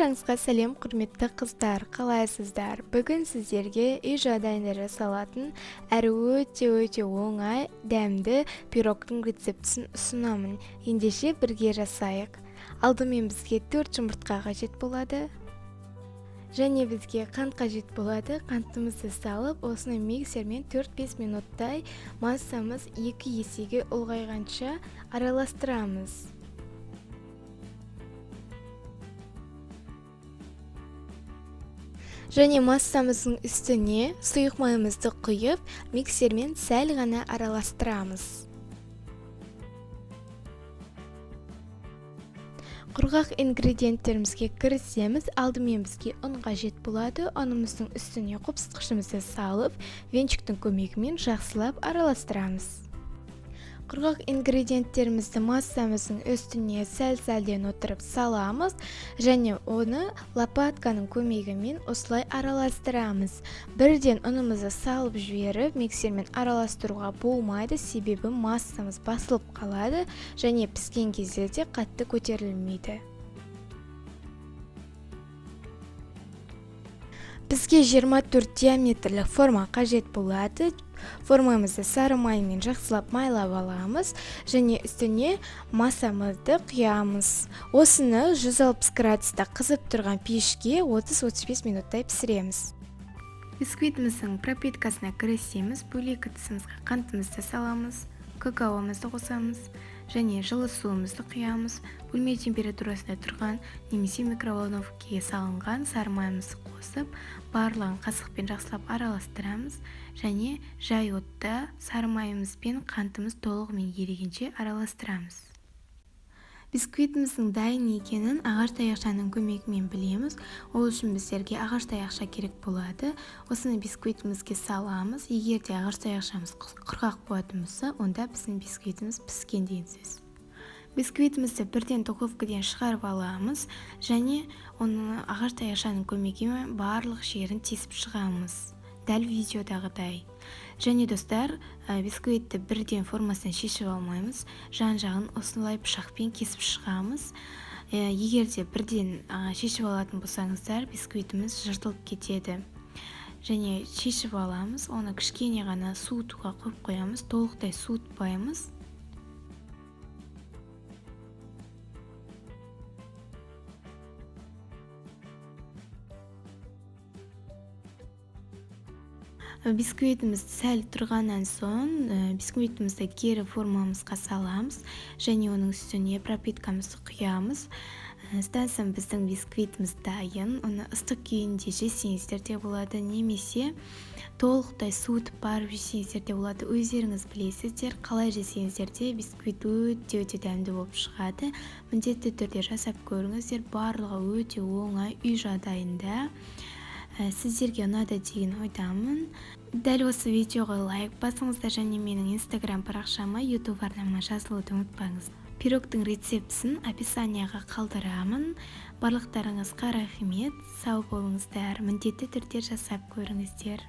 Баршаңызға сәлем, құрметті қыздар, қалайсыздар? Бүгін сіздерге үй жағдайында жасалатын әрі өте оңай, дәмді пирогтың рецептісін ұсынамын. Ендеше бірге жасайық. Алдымен бізге 4 жұмыртқа қажет болады. Және бізге қант қажет болады. Қантымызды салып, осыны миксермен 4-5 минуттай массамыз 2 есеге ұлғайғанша араластырамыз. Және массамыздың үстіне сұйық майымызды құйып, миксермен сәл ғана араластырамыз. Құрғақ ингредиенттерімізге кірісеміз. Алдымен бізге ұн қажет болады. Ұнымыздың үстіне қопсытқышымызды салып, венчиктің көмегімен жақсылап араластырамыз. Құрғақ ингредиенттерімізді массамыздың үстіне сәл-сәлден отырып саламыз және оны лопатканың көмегімен осылай араластырамыз. Бірден ұнымызды салып жіберіп, миксермен араластыруға болмайды, себебі массамыз басылып қалады және піскен кезде де қатты көтерілмейді. Бізге 24 диаметрлік форма қажет болады. Формамызды сары маймен жақсылап майлап аламыз және үстіне массамызды құямыз. Осыны 160 градуста қызып тұрған пешке 30-35 минуттай пісіреміз. Бисквитіміздің пропиткасына кірісеміз. Бөлек ыдысымызға қантымызды саламыз, какаомызды қосамыз және жылы суымызды құямыз. Бөлме температурасында тұрған немесе микроволновкаға салынған сары майымызды қосып, барлығын қасықпен жақсылап араластырамыз және жай отта сары майымыз бен қантымыз толығымен ерігенше араластырамыз. Бисквитіміздің дайын екенін ағаш таяқшаның көмегімен білеміз. Ол үшін біздерге ағаш таяқша керек болады. Осыны бисквитімізге саламыз. Егер де ағаш таяқшамыз құрғақ болатын болса, онда біздің бисквитіміз піскен деген сөз. Бисквитімізді бірден духовкадан шығарып аламыз және оны ағаш таяқшаның көмегімен барлық жерін тесіп шығамыз. Дәл видеодағыдай. Және достар, бисквитті бірден формасынан шешіп алмаймыз. Жан-жағын осылай пышақпен кесіп шығамыз. Егер де бірден шешіп алатын болсаңыздар, бисквитіміз жыртылып кетеді. Және шешіп аламыз, оны кішкене ғана суытуға қойып қоямыз, толықтай суытпаймыз. Бисквитімізді сәл тұрғаннан соң бисквитімізді кері формамызға саламыз және оның үстіне пропиткамызды құямыз. Содан біздің бисквитіміз дайын. Оны ыстық күйінде жесеңіздер де болады, немесе толықтай суытып барып жесеңіздер де болады. Өздеріңіз білесіздер, қалай жесеңіздер де бисквит өте дәмді болып шығады. Міндетті түрде жасап көріңіздер. Барлығы өте оңай, үй жағдайында. Сіздерге ұнады деген ойдамын. Дәл осы видеоға лайк басыңыздар және менің инстаграм парақшама, ютуб арнама жазылуды ұмытпаңыз. Пирогтың рецептісін описанияға қалдырамын. Барлықтарыңызға рахмет. Сау болыңыздар. Міндетті түрде жасап көріңіздер.